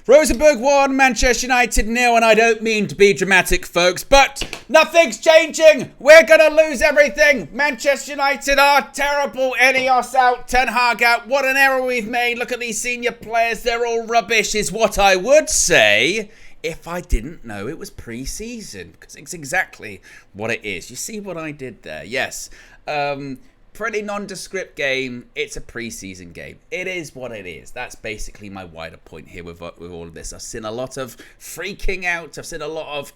Rosenborg 1, Manchester United 0, and I don't mean to be dramatic, folks, but nothing's changing. We're going to lose everything. Manchester United are terrible. Ineos out, Ten Hag out. What an error we've made. Look at these senior players. They're all rubbish, is what I would say if I didn't know it was pre-season, because it's exactly what it is. You see what I did there? Yes. Pretty nondescript game. It's a pre-season game. It is what it is. That's basically my wider point here with all of this. I've seen a lot of freaking out. I've seen a lot of,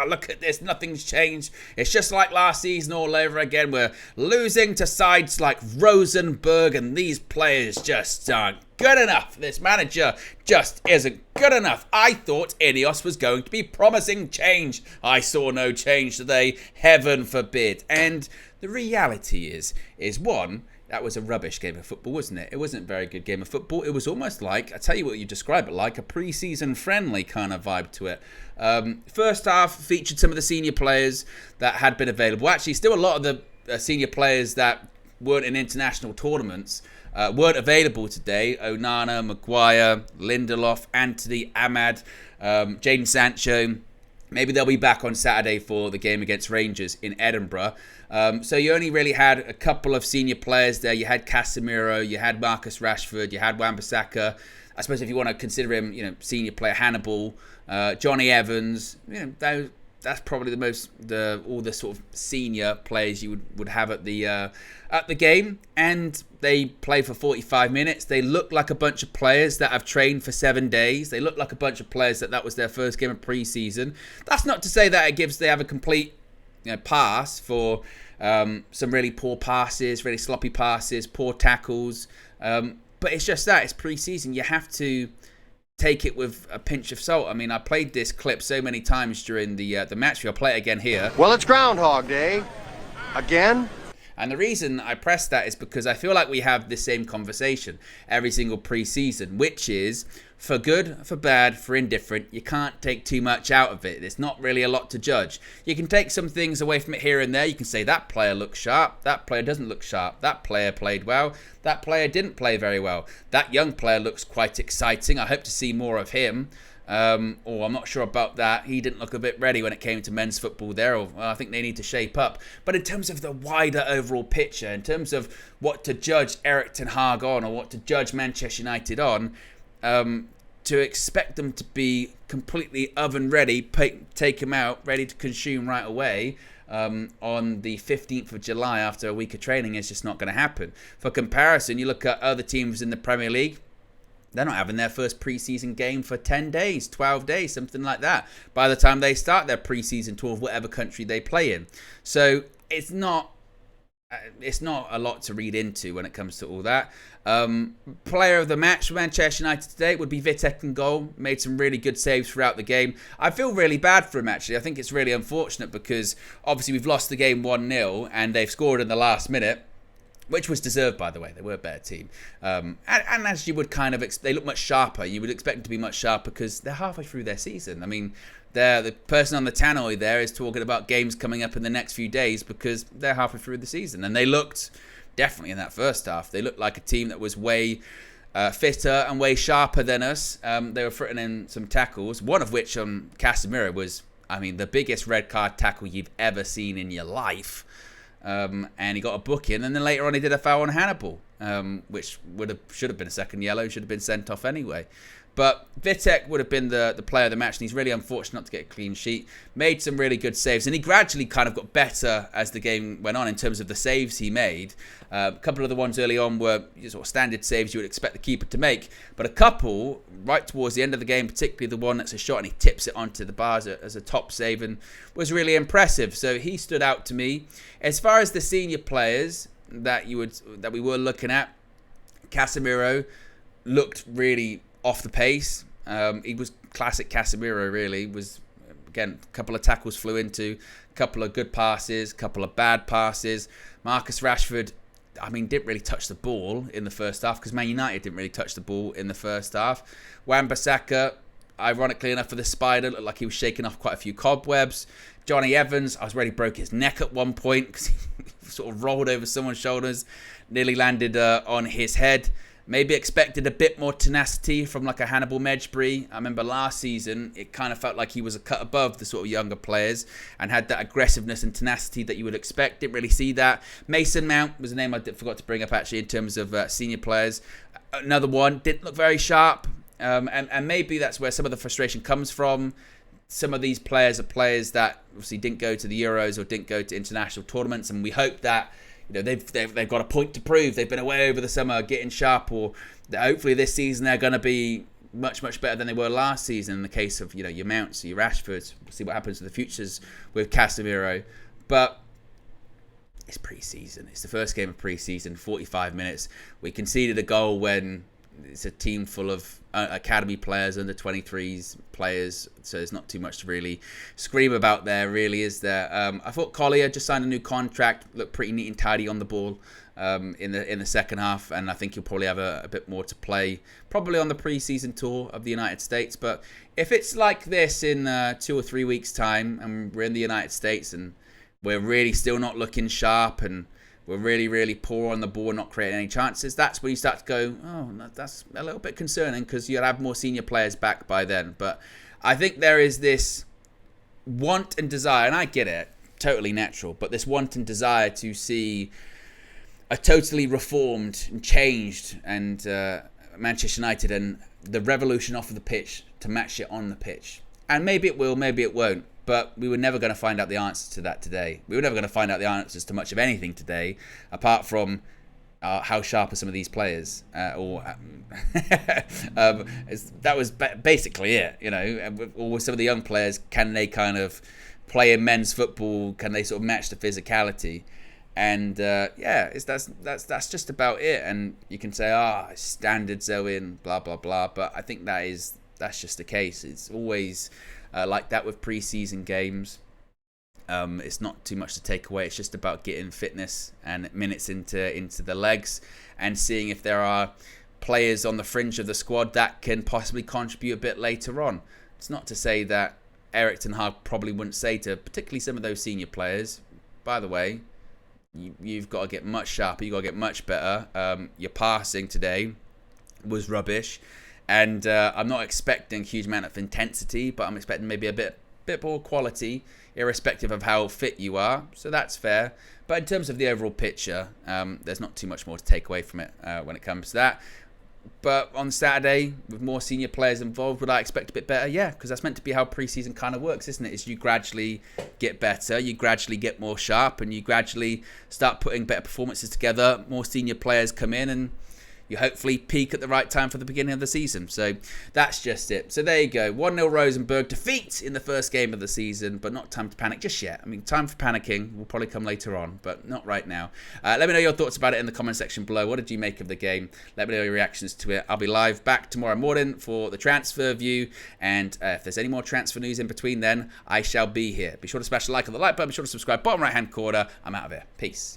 look at this, nothing's changed. It's just like last season all over again. We're losing to sides like Rosenborg, and these players just aren't good enough. This manager just isn't good enough. I thought Ineos was going to be promising change. I saw no change today. Heaven forbid. And the reality is one, that was a rubbish game of football, wasn't it? It wasn't a very good game of football. It was almost like, I tell you what you describe it like, a pre-season friendly kind of vibe to it. First half featured some of the senior players that had been available. Actually, still a lot of the senior players that weren't in international tournaments weren't available today. Onana, Maguire, Lindelof, Anthony, Ahmad, Jadon Sancho. Maybe they'll be back on Saturday for the game against Rangers in Edinburgh. So you only really had a couple of senior players there. You had Casemiro, you had Marcus Rashford, you had Wan-Bissaka. I suppose if you want to consider him, senior player, Hannibal, Johnny Evans. That's probably all the sort of senior players you would have at the game. And they play for 45 minutes. They look like a bunch of players that have trained for 7 days. They look like a bunch of players that was their first game of pre-season. That's not to say that they have a complete pass for some really poor passes, really sloppy passes, poor tackles. But it's just that. It's pre-season. You have to take it with a pinch of salt. I mean, I played this clip so many times during the match. I'll play it again here. Well, it's Groundhog Day. Again? And the reason I press that is because I feel like we have the same conversation every single pre-season, which is for good, for bad, for indifferent. You can't take too much out of it. There's not really a lot to judge. You can take some things away from it here and there. You can say that player looks sharp, that player doesn't look sharp, that player played well, that player didn't play very well. That young player looks quite exciting. I hope to see more of him. I'm not sure about that. He didn't look a bit ready when it came to men's football there. I think they need to shape up. But in terms of the wider overall picture, in terms of what to judge Erik ten Hag on or what to judge Manchester United on, to expect them to be completely oven ready, take them out, ready to consume right away on the 15th of July after a week of training is just not going to happen. For comparison, you look at other teams in the Premier League. They're not having their first pre-season game for 10 days, 12 days, something like that, by the time they start their pre-season tour of whatever country they play in. So it's not a lot to read into when it comes to all that. Player of the match for Manchester United today would be Vitek in goal. Made some really good saves throughout the game. I feel really bad for him, actually. I think it's really unfortunate because obviously we've lost the game 1-0 and they've scored in the last minute, which was deserved, by the way. They were a better team. And as you would kind of... they look much sharper. You would expect them to be much sharper because they're halfway through their season. I mean, the person on the tannoy there is talking about games coming up in the next few days because they're halfway through the season. And they looked, definitely in that first half, they looked like a team that was way fitter and way sharper than us. They were footing in some tackles, one of which on Casemiro was, the biggest red card tackle you've ever seen in your life. And he got a booking, and then later on he did a foul on Hannibal, which should have been a second yellow, should have been sent off anyway. But Vitek would have been the player of the match, and he's really unfortunate not to get a clean sheet. Made some really good saves, and he gradually kind of got better as the game went on in terms of the saves he made. A couple of the ones early on were sort of standard saves you would expect the keeper to make, but a couple right towards the end of the game, particularly the one that's a shot and he tips it onto the bars as a top save, and was really impressive. So he stood out to me. As far as the senior players that we were looking at, Casemiro looked really off the pace. He was classic Casemiro, really. Was, again, a couple of tackles flew into, a couple of good passes, a couple of bad passes. Marcus Rashford, didn't really touch the ball in the first half because Man United didn't really touch the ball in the first half. Wan-Bissaka, ironically enough for the Spider, looked like he was shaking off quite a few cobwebs. Johnny Evans, I was ready to broke his neck at one point because he sort of rolled over someone's shoulders, nearly landed on his head. Maybe expected a bit more tenacity from like a Hannibal Mejbri. I remember last season, it kind of felt like he was a cut above the sort of younger players and had that aggressiveness and tenacity that you would expect. Didn't really see that. Mason Mount was a name I forgot to bring up actually in terms of senior players. Another one, didn't look very sharp. And maybe that's where some of the frustration comes from. Some of these players are players that obviously didn't go to the Euros or didn't go to international tournaments, and we hope that they've got a point to prove. They've been away over the summer getting sharp, or hopefully this season they're going to be much better than they were last season. In the case of your Mounts, your Rashfords, we'll see what happens in the futures with Casemiro. But it's pre-season. It's the first game of pre-season. 45 minutes. We conceded a goal when it's a team full of academy players, under 23s players, so there's not too much to really scream about there, really, is there? I thought Collier just signed a new contract, looked pretty neat and tidy on the ball in the second half, and I think he'll probably have a bit more to play, probably on the pre-season tour of the United States. But if it's like this in 2 or 3 weeks' time, and we're in the United States, and we're really still not looking sharp, and we're really poor on the ball, not creating any chances, that's when you start to go, oh, that's a little bit concerning, because you'll have more senior players back by then. But I think there is this want and desire, and I get it, totally natural, but this want and desire to see a totally reformed and changed and Manchester United, and the revolution off of the pitch to match it on the pitch. And maybe it will, maybe it won't. But we were never going to find out the answers to that today. We were never going to find out the answers to much of anything today, apart from how sharp are some of these players. That was basically it. Or with some of the young players, can they kind of play in men's football? Can they sort of match the physicality? And that's just about it. And you can say, standards Owen, blah blah blah. But I think that's just the case. It's always like that with pre-season games. It's not too much to take away. It's just about getting fitness and minutes into the legs, and seeing if there are players on the fringe of the squad that can possibly contribute a bit later on. It's not to say that Erik ten Hag probably wouldn't say to particularly some of those senior players, by the way, you've got to get much sharper, you've got to get much better. Your passing today was rubbish. And I'm not expecting a huge amount of intensity, but I'm expecting maybe a bit more quality, irrespective of how fit you are. So that's fair. But in terms of the overall picture, there's not too much more to take away from it when it comes to that. But on Saturday, with more senior players involved, would I expect a bit better? Yeah, because that's meant to be how pre-season kind of works, isn't it? Is you gradually get better, you gradually get more sharp, and you gradually start putting better performances together. More senior players come in, and you hopefully peak at the right time for the beginning of the season. So that's just it. So there you go. 1-0 Rosenborg defeat in the first game of the season, but not time to panic just yet. I mean, time for panicking will probably come later on, but not right now. Let me know your thoughts about it in the comment section below. What did you make of the game? Let me know your reactions to it. I'll be live back tomorrow morning for the transfer view, and if there's any more transfer news in between then, I shall be here. Be sure to smash the like on the like button. Be sure to subscribe. Bottom right hand corner. I'm out of here. Peace.